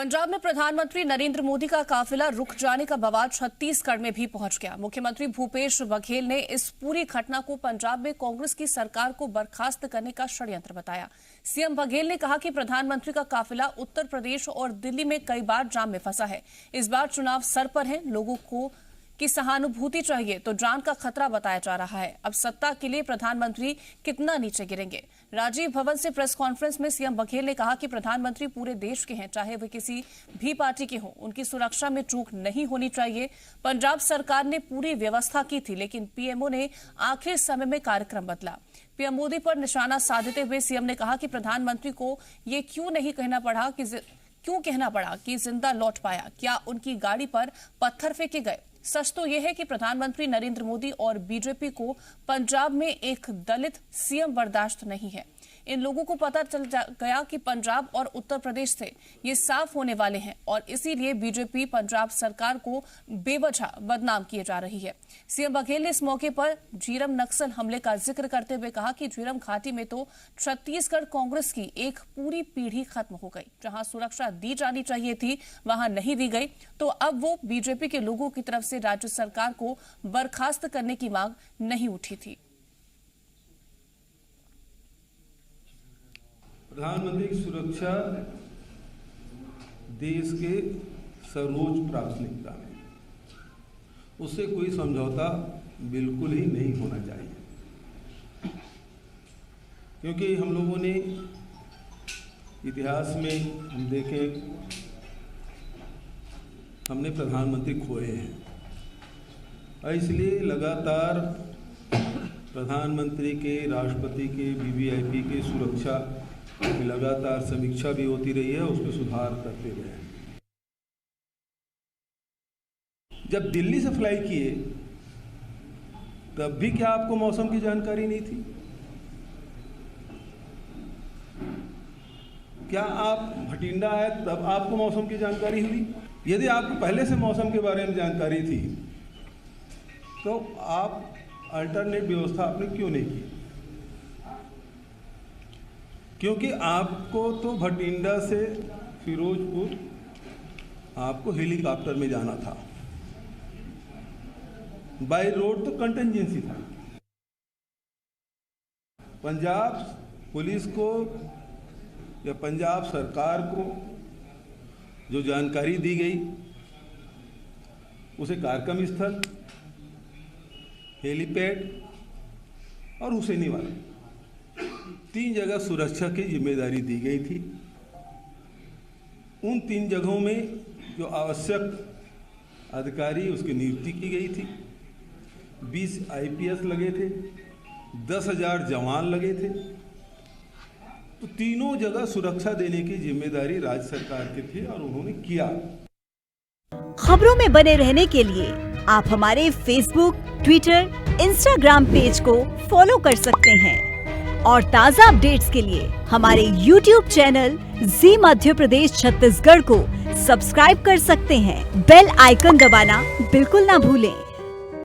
पंजाब में प्रधानमंत्री नरेंद्र मोदी का काफिला रुक जाने का बवाल छत्तीसगढ़ में भी पहुंच गया। मुख्यमंत्री भूपेश बघेल ने इस पूरी घटना को पंजाब में कांग्रेस की सरकार को बर्खास्त करने का षड्यंत्र बताया। सीएम बघेल ने कहा कि प्रधानमंत्री का काफिला उत्तर प्रदेश और दिल्ली में कई बार जाम में फंसा है। इस बार चुनाव सर पर है, लोगों को की सहानुभूति चाहिए तो जान का खतरा बताया जा रहा है। अब सत्ता के लिए प्रधानमंत्री कितना नीचे गिरेंगे। राजीव भवन से प्रेस कॉन्फ्रेंस में सीएम बघेल ने कहा कि प्रधानमंत्री पूरे देश के हैं, चाहे वे किसी भी पार्टी के हों, उनकी सुरक्षा में चूक नहीं होनी चाहिए। पंजाब सरकार ने पूरी व्यवस्था की थी, लेकिन पीएमओ ने आखिरी समय में कार्यक्रम बदला। पीएम मोदी पर निशाना साधते हुए सीएम ने कहा कि प्रधानमंत्री को ये क्यों कहना पड़ा कि जिंदा लौट पाया, क्या उनकी गाड़ी पर पत्थर फेंके गए। सच तो यह है कि प्रधानमंत्री नरेंद्र मोदी और बीजेपी को पंजाब में एक दलित सीएम बर्दाश्त नहीं है। इन लोगों को पता चल गया कि पंजाब और उत्तर प्रदेश से ये साफ होने वाले हैं और इसीलिए बीजेपी पंजाब सरकार को बेवजह बदनाम किए जा रही है। सीएम बघेल ने इस मौके पर झीरम नक्सल हमले का जिक्र करते हुए कहा कि झीरम घाटी में तो छत्तीसगढ़ कांग्रेस की एक पूरी पीढ़ी खत्म हो गई। जहां सुरक्षा दी जानी चाहिए थी वहां नहीं दी गई, तो अब वो बीजेपी के लोगों की तरफ से राज्य सरकार को बर्खास्त करने की मांग नहीं उठी थी। प्रधानमंत्री की सुरक्षा देश के सर्वोच्च प्राथमिकता है, उससे कोई समझौता बिल्कुल ही नहीं होना चाहिए, क्योंकि हम लोगों ने इतिहास में हम देखें, हमने प्रधानमंत्री खोए हैं और इसलिए लगातार प्रधानमंत्री के, राष्ट्रपति के, वीवीआईपी के सुरक्षा की लगातार समीक्षा भी होती रही है, उसमें सुधार करते गए हैं। जब दिल्ली से फ्लाई किए तब भी क्या आपको मौसम की जानकारी नहीं थी? क्या आप भटिंडा आए तब आपको मौसम की जानकारी हुई? यदि आपको पहले से मौसम के बारे में जानकारी थी तो आप अल्टरनेट व्यवस्था आपने क्यों नहीं की? क्योंकि आपको तो भटिंडा से फिरोजपुर आपको हेलीकॉप्टर में जाना था, बाय रोड तो कंटिजेंसी था। पंजाब पुलिस को या पंजाब सरकार को जो जानकारी दी गई उसे कार्यक्रम स्थल, हेलीपैड और हुसैनीवाला 3 जगह सुरक्षा की जिम्मेदारी दी गई थी। उन 3 जगहों में जो आवश्यक अधिकारी उसकी नियुक्ति की गई थी। 20 आईपीएस लगे थे, 10,000 जवान लगे थे, तो तीनों जगह सुरक्षा देने की जिम्मेदारी राज्य सरकार की थी और उन्होंने किया। खबरों में बने रहने के लिए आप हमारे फेसबुक, ट्विटर, इंस्टाग्राम पेज को फॉलो कर सकते हैं और ताज़ा अपडेट्स के लिए हमारे YouTube चैनल जी मध्य प्रदेश छत्तीसगढ़ को सब्सक्राइब कर सकते हैं। बेल आइकन दबाना बिल्कुल ना भूलें।